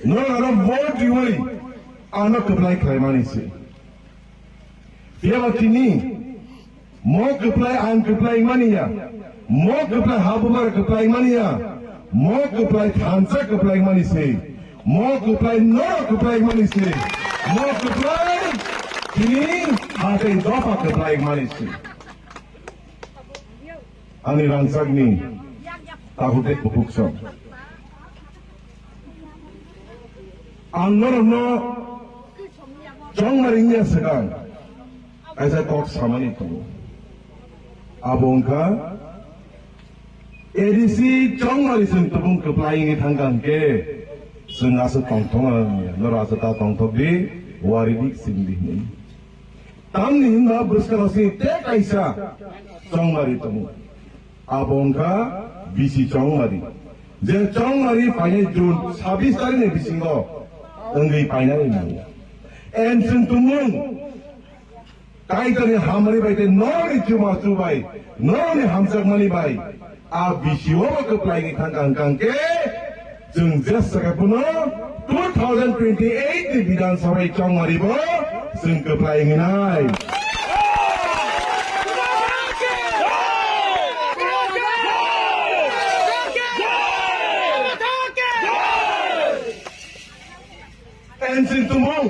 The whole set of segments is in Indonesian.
no ada vote diwoi anak keplai klaimanisi dia wakini mau keplai an keplai mania mau keplai habubar keplai mania mau keplai thansa keplai manisi mau keplai no keplai manisi mau keplai kini hati dopa keplai manisi ani rangsagni tahude bukso angnorno 정말이냐 sekarang asa kok samani to abongka edisi 정말이슨 tubung keplaingi tangkangke sengasa tongtongan nerasa ta tongtobi waridik sindihni tamni na bruskalasi te kaisa 정말이 to abongka bisi 정말이 je 정말이 파이 준 24일에 비신 거 응의 파이나리냐 엔슨 tumung kaitani hamari bai te nori cuma subai nori hamsak mani bai a bisiwa keplai ni tangkang ke jeng jas sakapuno 2028 di Bidang Sabha Chongmari bo jeng keplai nginai ensin tumung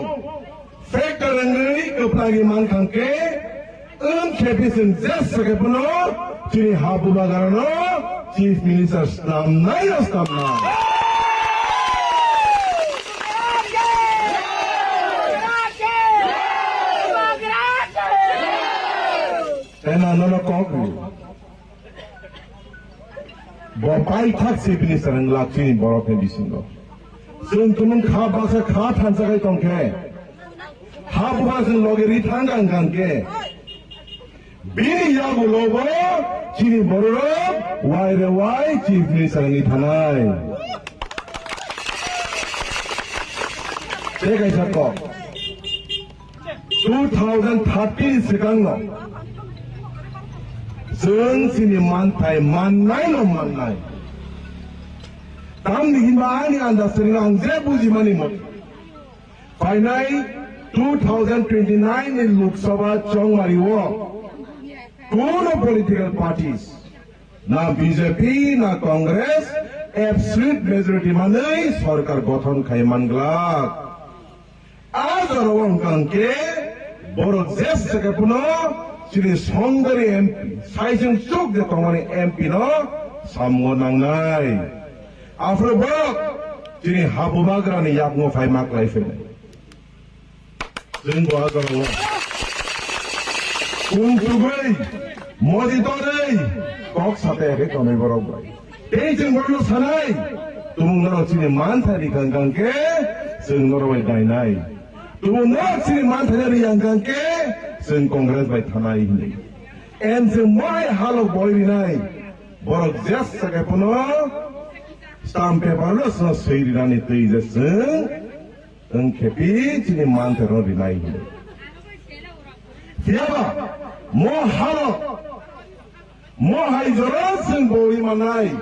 Factor ngeri keplagi mangkang ke kepisin jas sakapuno ciri habu bagarano Chief Minister stam naya stam na ena nono koku bopai tak Chief Minister ngelak sini boroknya bisingo Sungtumung kha basa kha thansakai tongke habu basin logeri tanggang kangke bini yagu lobo chini borok waire wai Chief Minister ngi thanai tekai sakko 2013 sekangno sung sini mantai manai no manai tam dihimbani anda sering angze buji mani mo finai 2029 in Lok Sabha Chongmari wo kono political parties na BJP na Congress absolute majority manai sarkar gothon khai manglak azar wong kangke borok jes sakapuno chiri songdari MP saijung chuk de tongmani MP no samgo nangnai afro borok chiri habubagrani yakmo phai maklai fene Lenggo agaro Kungtugai Modi todai Kok sate ke kami borok bai Tei jeng borok sanai Tumung naro sini manthari kangkang ke Seng naro bai dai nai Tumung naro sini manthari kangkang ke Seng kongres bai thanai hini En seng mai halok boi nai Borok jas sakai puno Stamp paper lo sa seiri rani tei jaseng Engkepi cini mantero dinai hini. Siapa? Mo hai joran seng boi manai.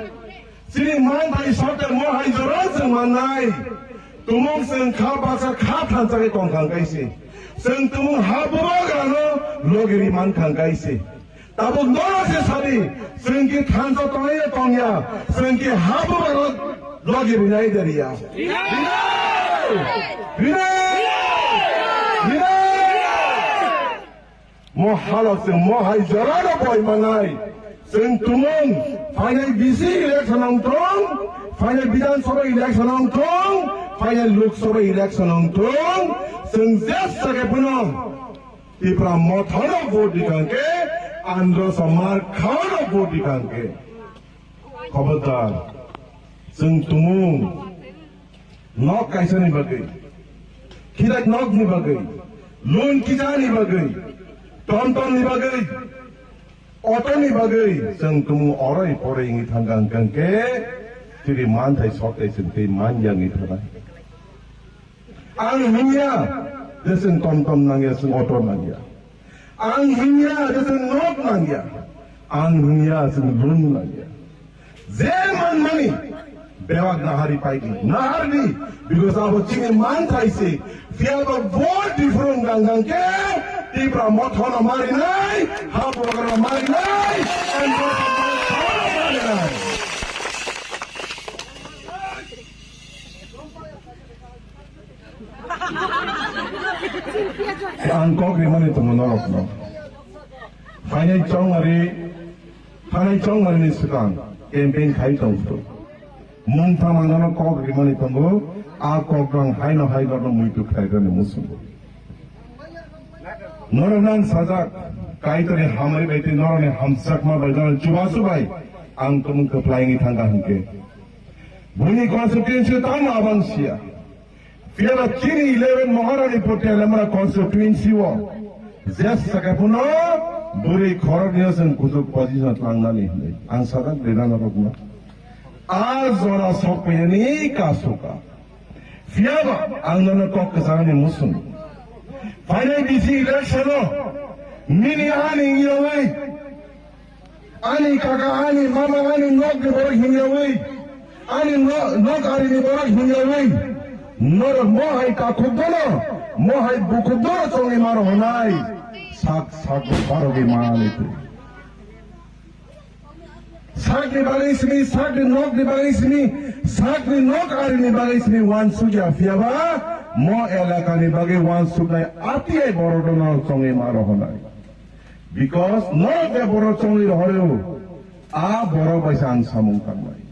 Cini mantai soter mo hai joran seng manai. Tumung seng kabasa katan sakai tongkang kaisi. Seng tumung habuwa gano logeri mankang kaisi. Tabuk nora se sari sengki tanso tongya tongya sengki habuwa logeri nai deriya. Mo halak seng mo hai jarana boy manai seng tumung final BC election ongtong final Bidang Sabha election ongtong final Lok Sabha election ongtong seng jas sakai puno tipra mo thano vote dikangke andro samar khano vote dikangke khabardar seng tumung nok kaisa ni bagai kidak nok ni bagai loan kita ni bagai tonton ni bagai auto ni bagai seng tumu orai pore ingi tanggang kangke tiri mantai sokai sente manjang ni thana ang hingya desen tonton nangya seng auto nangya ang hingya desen nok nangya ang hingya seng loan nangya zaman money bewak nahari paiki nahari because abo chingi man thaise fiaba vote different gangang ke tibra mothona mari nai ha program mari nai and mari nai angkok ni mani tumonok no Fanai chong mari ni sukang campaign khai tong tu mung thamangano kok ri mani tongo a kok rang hai no muitu khai ro ni musung Noronang sajak kaitare hamari baiti norone hamsak ma baidal chubasu bai ang tumung keplaingi thangga hingke buni constituency tang abangsia Fiala Chini 11 Maharani Potel Amara constituency wo Zes Sakapuno Buri Koroniasan Kuzuk position Langnani ang sadak Dedana Rogna Azora Sopeni Kasuka Fiaba ang nanakok kasani Musum Final BC election Mini Ani Yaway Ani Kaka Ani Mama Ani Nok the Borak Hinyaway Ani Nok Ari the Borak Hinyaway Nor mohai kakubolo, mohai bukubolo songi maro honai, sak baro di mana itu. Sak di bagai sini, sak di nok di bagai sini, sak di nok ari di bagai sini wan suja fiaba, mo elaka di bagai wan suja ati ay borodona songi maro honai. Because nor de boro songi horeu, a boro baisang samung kamai.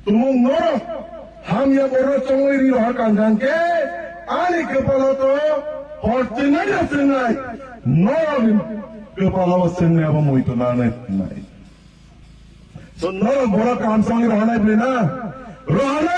Tumung nor हम ये बोरो चोंगरी रोह कांगन के आने के पलो तो हॉस्टिनल सिंगाई नो के पलो सिंगाई अब मुई तो ना नहीं so no बोरो काम संगी रोहना है बिना रोहना